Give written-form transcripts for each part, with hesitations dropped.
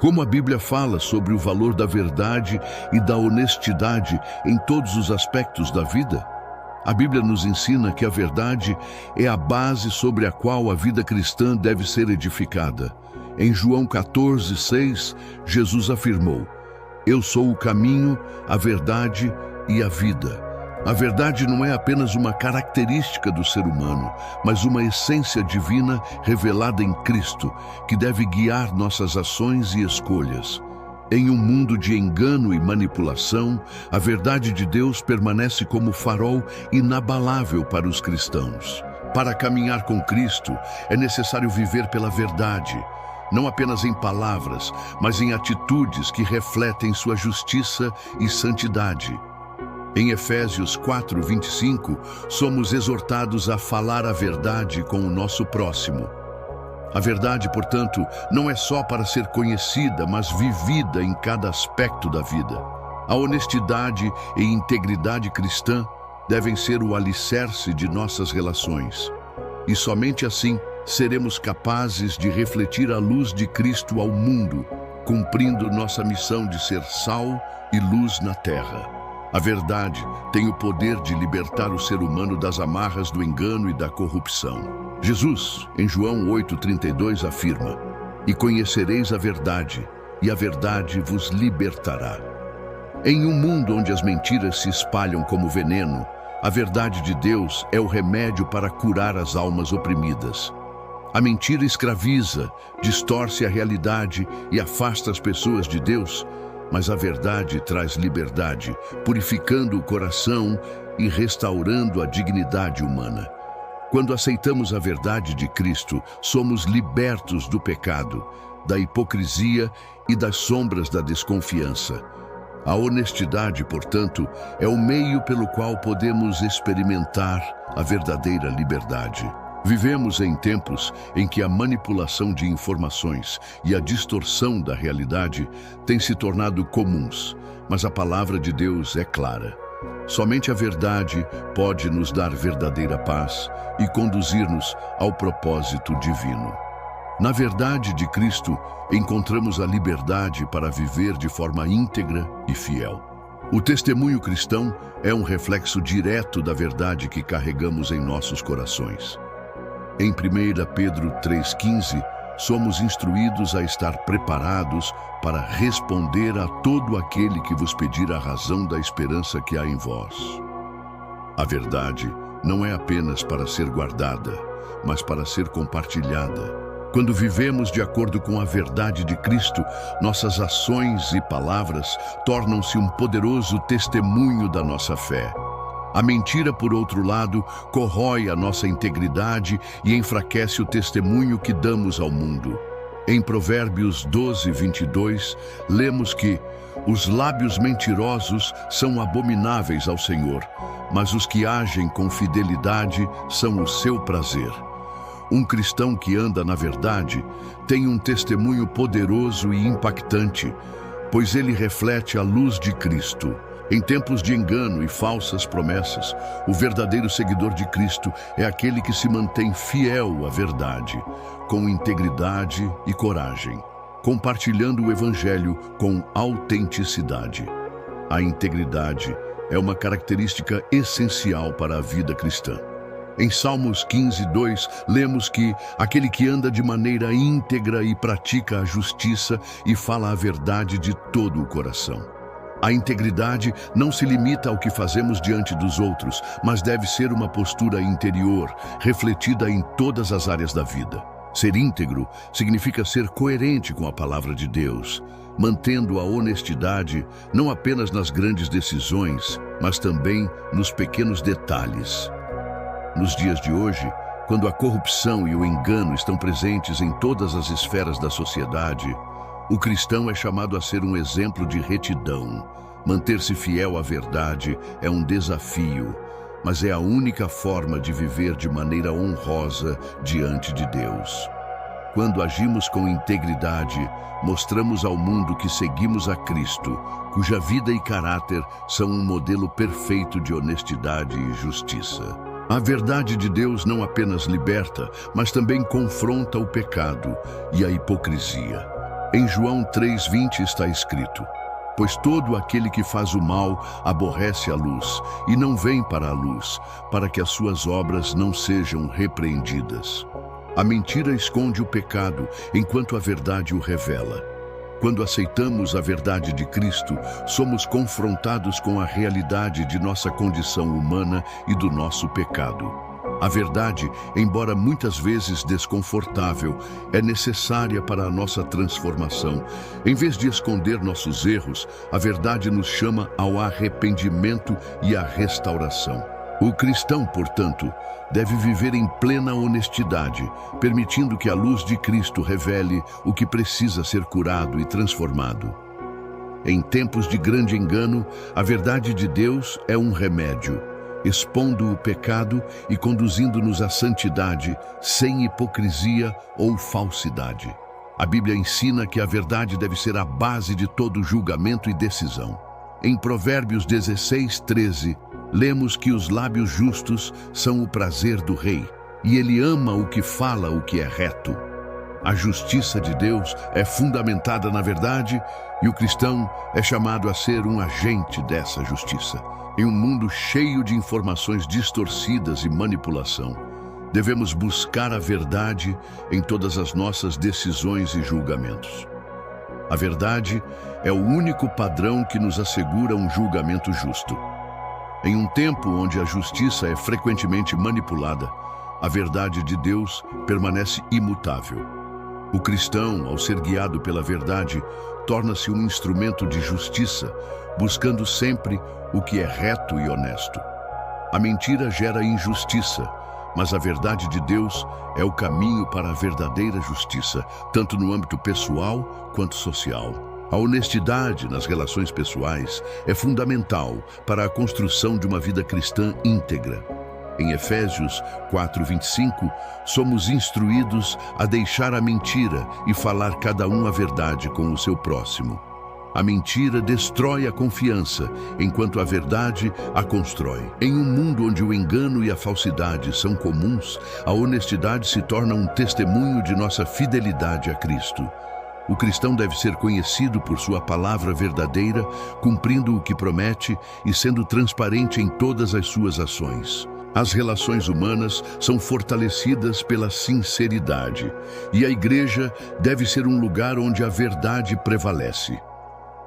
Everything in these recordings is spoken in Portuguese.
Como a Bíblia fala sobre o valor da verdade e da honestidade em todos os aspectos da vida? A Bíblia nos ensina que a verdade é a base sobre a qual a vida cristã deve ser edificada. Em João 14:6, Jesus afirmou: "Eu sou o caminho, a verdade e a vida." A verdade não é apenas uma característica do ser humano, mas uma essência divina revelada em Cristo, que deve guiar nossas ações e escolhas. Em um mundo de engano e manipulação, a verdade de Deus permanece como farol inabalável para os cristãos. Para caminhar com Cristo, é necessário viver pela verdade, não apenas em palavras, mas em atitudes que refletem sua justiça e santidade. Em Efésios 4:25, somos exortados a falar a verdade com o nosso próximo. A verdade, portanto, não é só para ser conhecida, mas vivida em cada aspecto da vida. A honestidade e integridade cristã devem ser o alicerce de nossas relações. E somente assim seremos capazes de refletir a luz de Cristo ao mundo, cumprindo nossa missão de ser sal e luz na terra. A verdade tem o poder de libertar o ser humano das amarras do engano e da corrupção. Jesus, em João 8:32, afirma: "E conhecereis a verdade, e a verdade vos libertará." Em um mundo onde as mentiras se espalham como veneno, a verdade de Deus é o remédio para curar as almas oprimidas. A mentira escraviza, distorce a realidade e afasta as pessoas de Deus, mas a verdade traz liberdade, purificando o coração e restaurando a dignidade humana. Quando aceitamos a verdade de Cristo, somos libertos do pecado, da hipocrisia e das sombras da desconfiança. A honestidade, portanto, é o meio pelo qual podemos experimentar a verdadeira liberdade. Vivemos em tempos em que a manipulação de informações e a distorção da realidade têm se tornado comuns, mas a palavra de Deus é clara. Somente a verdade pode nos dar verdadeira paz e conduzir-nos ao propósito divino. Na verdade de Cristo, encontramos a liberdade para viver de forma íntegra e fiel. O testemunho cristão é um reflexo direto da verdade que carregamos em nossos corações. Em 1 Pedro 3,15, somos instruídos a estar preparados para responder a todo aquele que vos pedir a razão da esperança que há em vós. A verdade não é apenas para ser guardada, mas para ser compartilhada. Quando vivemos de acordo com a verdade de Cristo, nossas ações e palavras tornam-se um poderoso testemunho da nossa fé. A mentira, por outro lado, corrói a nossa integridade e enfraquece o testemunho que damos ao mundo. Em Provérbios 12:22, lemos que os lábios mentirosos são abomináveis ao Senhor, mas os que agem com fidelidade são o seu prazer. Um cristão que anda na verdade tem um testemunho poderoso e impactante, pois ele reflete a luz de Cristo. Em tempos de engano e falsas promessas, o verdadeiro seguidor de Cristo é aquele que se mantém fiel à verdade, com integridade e coragem, compartilhando o Evangelho com autenticidade. A integridade é uma característica essencial para a vida cristã. Em Salmos 15:2, lemos que aquele que anda de maneira íntegra e pratica a justiça e fala a verdade de todo o coração. A integridade não se limita ao que fazemos diante dos outros, mas deve ser uma postura interior, refletida em todas as áreas da vida. Ser íntegro significa ser coerente com a palavra de Deus, mantendo a honestidade não apenas nas grandes decisões, mas também nos pequenos detalhes. Nos dias de hoje, quando a corrupção e o engano estão presentes em todas as esferas da sociedade, o cristão é chamado a ser um exemplo de retidão. Manter-se fiel à verdade é um desafio, mas é a única forma de viver de maneira honrosa diante de Deus. Quando agimos com integridade, mostramos ao mundo que seguimos a Cristo, cuja vida e caráter são um modelo perfeito de honestidade e justiça. A verdade de Deus não apenas liberta, mas também confronta o pecado e a hipocrisia. Em João 3,20 está escrito: pois todo aquele que faz o mal aborrece a luz e não vem para a luz, para que as suas obras não sejam repreendidas. A mentira esconde o pecado, enquanto a verdade o revela. Quando aceitamos a verdade de Cristo, somos confrontados com a realidade de nossa condição humana e do nosso pecado. A verdade, embora muitas vezes desconfortável, é necessária para a nossa transformação. Em vez de esconder nossos erros, a verdade nos chama ao arrependimento e à restauração. O cristão, portanto, deve viver em plena honestidade, permitindo que a luz de Cristo revele o que precisa ser curado e transformado. Em tempos de grande engano, a verdade de Deus é um remédio, expondo o pecado e conduzindo-nos à santidade, sem hipocrisia ou falsidade. A Bíblia ensina que a verdade deve ser a base de todo julgamento e decisão. Em Provérbios 16:13, lemos que os lábios justos são o prazer do rei, e ele ama o que fala o que é reto. A justiça de Deus é fundamentada na verdade, e o cristão é chamado a ser um agente dessa justiça. Em um mundo cheio de informações distorcidas e manipulação, devemos buscar a verdade em todas as nossas decisões e julgamentos. A verdade é o único padrão que nos assegura um julgamento justo. Em um tempo onde a justiça é frequentemente manipulada, a verdade de Deus permanece imutável. O cristão, ao ser guiado pela verdade, torna-se um instrumento de justiça, buscando sempre o que é reto e honesto. A mentira gera injustiça, mas a verdade de Deus é o caminho para a verdadeira justiça, tanto no âmbito pessoal quanto social. A honestidade nas relações pessoais é fundamental para a construção de uma vida cristã íntegra. Em Efésios 4:25, somos instruídos a deixar a mentira e falar cada um a verdade com o seu próximo. A mentira destrói a confiança, enquanto a verdade a constrói. Em um mundo onde o engano e a falsidade são comuns, a honestidade se torna um testemunho de nossa fidelidade a Cristo. O cristão deve ser conhecido por sua palavra verdadeira, cumprindo o que promete e sendo transparente em todas as suas ações. As relações humanas são fortalecidas pela sinceridade, e a igreja deve ser um lugar onde a verdade prevalece.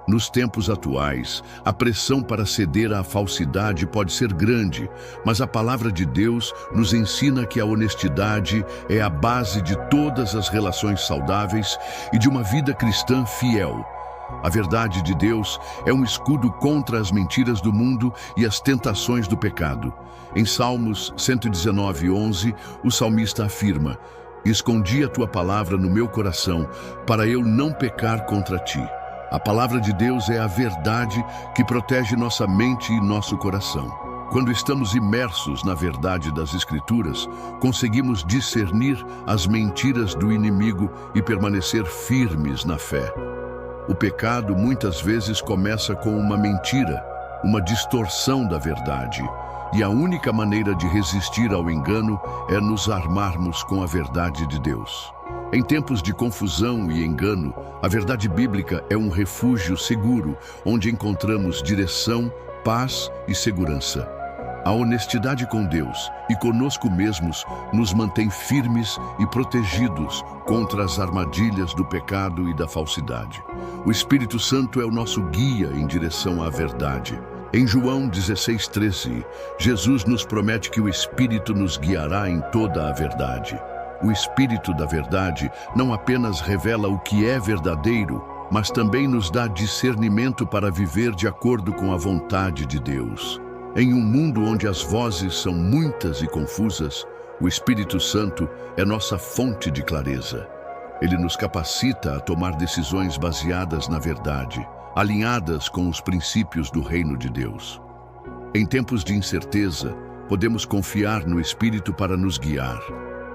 Nos tempos atuais, a pressão para ceder à falsidade pode ser grande, mas a palavra de Deus nos ensina que a honestidade é a base de todas as relações saudáveis e de uma vida cristã fiel. A verdade de Deus é um escudo contra as mentiras do mundo e as tentações do pecado. Em Salmos 119:11, o salmista afirma: escondi a tua palavra no meu coração, para eu não pecar contra ti. A palavra de Deus é a verdade que protege nossa mente e nosso coração. Quando estamos imersos na verdade das Escrituras, conseguimos discernir as mentiras do inimigo e permanecer firmes na fé. O pecado muitas vezes começa com uma mentira, uma distorção da verdade. E a única maneira de resistir ao engano é nos armarmos com a verdade de Deus. Em tempos de confusão e engano, a verdade bíblica é um refúgio seguro, onde encontramos direção, paz e segurança. A honestidade com Deus e conosco mesmos nos mantém firmes e protegidos contra as armadilhas do pecado e da falsidade. O Espírito Santo é o nosso guia em direção à verdade. Em João 16:13, Jesus nos promete que o Espírito nos guiará em toda a verdade. O Espírito da verdade não apenas revela o que é verdadeiro, mas também nos dá discernimento para viver de acordo com a vontade de Deus. Em um mundo onde as vozes são muitas e confusas, o Espírito Santo é nossa fonte de clareza. Ele nos capacita a tomar decisões baseadas na verdade, alinhadas com os princípios do reino de Deus. Em tempos de incerteza, podemos confiar no Espírito para nos guiar,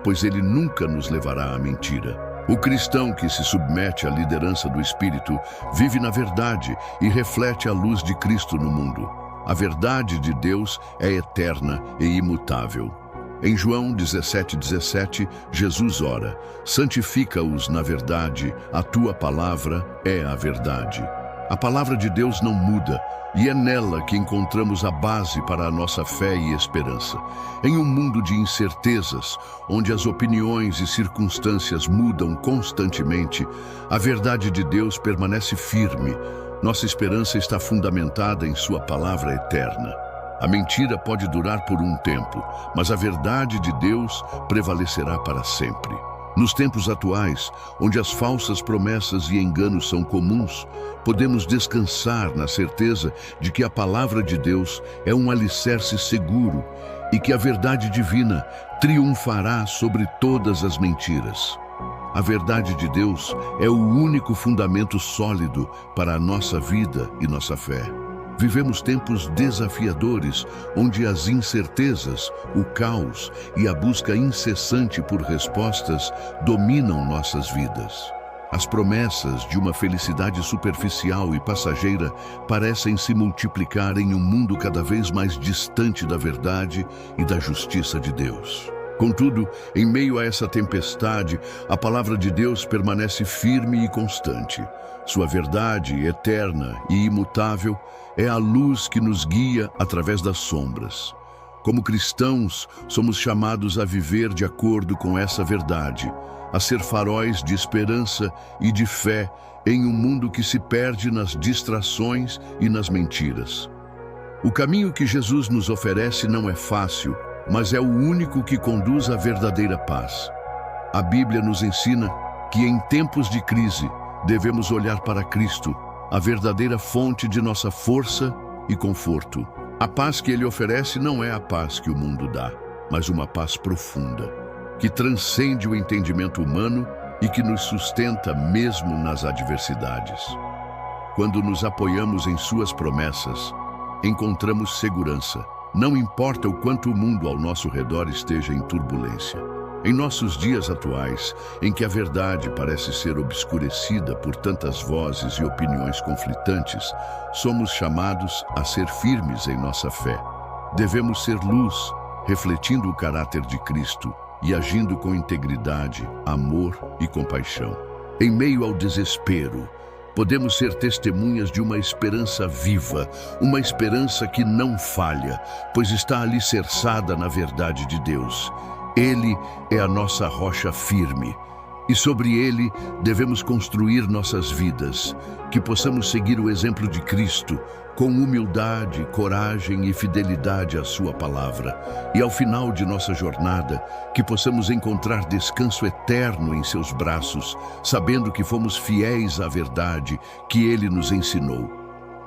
pois ele nunca nos levará à mentira. O cristão que se submete à liderança do Espírito vive na verdade e reflete a luz de Cristo no mundo. A verdade de Deus é eterna e imutável. Em João 17:17, Jesus ora: santifica-os na verdade, a tua palavra é a verdade. A palavra de Deus não muda, e é nela que encontramos a base para a nossa fé e esperança. Em um mundo de incertezas, onde as opiniões e circunstâncias mudam constantemente, a verdade de Deus permanece firme. Nossa esperança está fundamentada em sua palavra eterna. A mentira pode durar por um tempo, mas a verdade de Deus prevalecerá para sempre. Nos tempos atuais, onde as falsas promessas e enganos são comuns, podemos descansar na certeza de que a palavra de Deus é um alicerce seguro e que a verdade divina triunfará sobre todas as mentiras. A verdade de Deus é o único fundamento sólido para a nossa vida e nossa fé. Vivemos tempos desafiadores, onde as incertezas, o caos e a busca incessante por respostas dominam nossas vidas. As promessas de uma felicidade superficial e passageira parecem se multiplicar em um mundo cada vez mais distante da verdade e da justiça de Deus. Contudo, em meio a essa tempestade, a palavra de Deus permanece firme e constante. Sua verdade, eterna e imutável, é a luz que nos guia através das sombras. Como cristãos, somos chamados a viver de acordo com essa verdade, a ser faróis de esperança e de fé em um mundo que se perde nas distrações e nas mentiras. O caminho que Jesus nos oferece não é fácil, mas é o único que conduz à verdadeira paz. A Bíblia nos ensina que em tempos de crise devemos olhar para Cristo, a verdadeira fonte de nossa força e conforto. A paz que Ele oferece não é a paz que o mundo dá, mas uma paz profunda, que transcende o entendimento humano e que nos sustenta mesmo nas adversidades. Quando nos apoiamos em Suas promessas, encontramos segurança. Não importa o quanto o mundo ao nosso redor esteja em turbulência. Em nossos dias atuais, em que a verdade parece ser obscurecida por tantas vozes e opiniões conflitantes, somos chamados a ser firmes em nossa fé. Devemos ser luz, refletindo o caráter de Cristo e agindo com integridade, amor e compaixão. Em meio ao desespero, podemos ser testemunhas de uma esperança viva, uma esperança que não falha, pois está alicerçada na verdade de Deus. Ele é a nossa rocha firme, e sobre ele devemos construir nossas vidas, que possamos seguir o exemplo de Cristo, com humildade, coragem e fidelidade à sua palavra, e ao final de nossa jornada, que possamos encontrar descanso eterno em seus braços, sabendo que fomos fiéis à verdade que ele nos ensinou.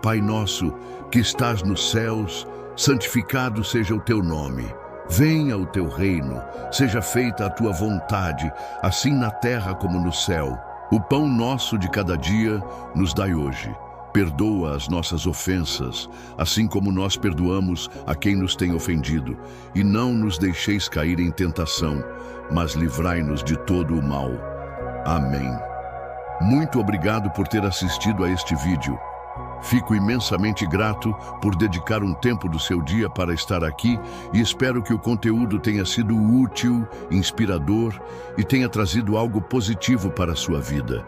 Pai nosso, que estás nos céus, santificado seja o teu nome. Venha o teu reino, seja feita a tua vontade, assim na terra como no céu. O pão nosso de cada dia nos dai hoje. Perdoa as nossas ofensas, assim como nós perdoamos a quem nos tem ofendido. E não nos deixeis cair em tentação, mas livrai-nos de todo o mal. Amém. Muito obrigado por ter assistido a este vídeo. Fico imensamente grato por dedicar um tempo do seu dia para estar aqui e espero que o conteúdo tenha sido útil, inspirador e tenha trazido algo positivo para a sua vida.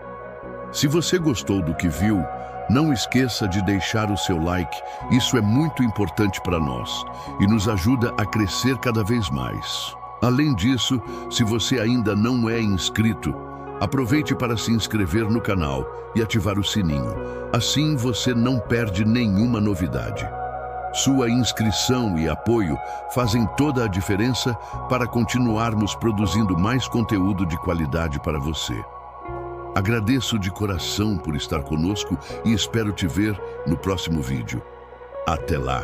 Se você gostou do que viu, não esqueça de deixar o seu like, isso é muito importante para nós e nos ajuda a crescer cada vez mais. Além disso, se você ainda não é inscrito, aproveite para se inscrever no canal e ativar o sininho. Assim você não perde nenhuma novidade. Sua inscrição e apoio fazem toda a diferença para continuarmos produzindo mais conteúdo de qualidade para você. Agradeço de coração por estar conosco e espero te ver no próximo vídeo. Até lá!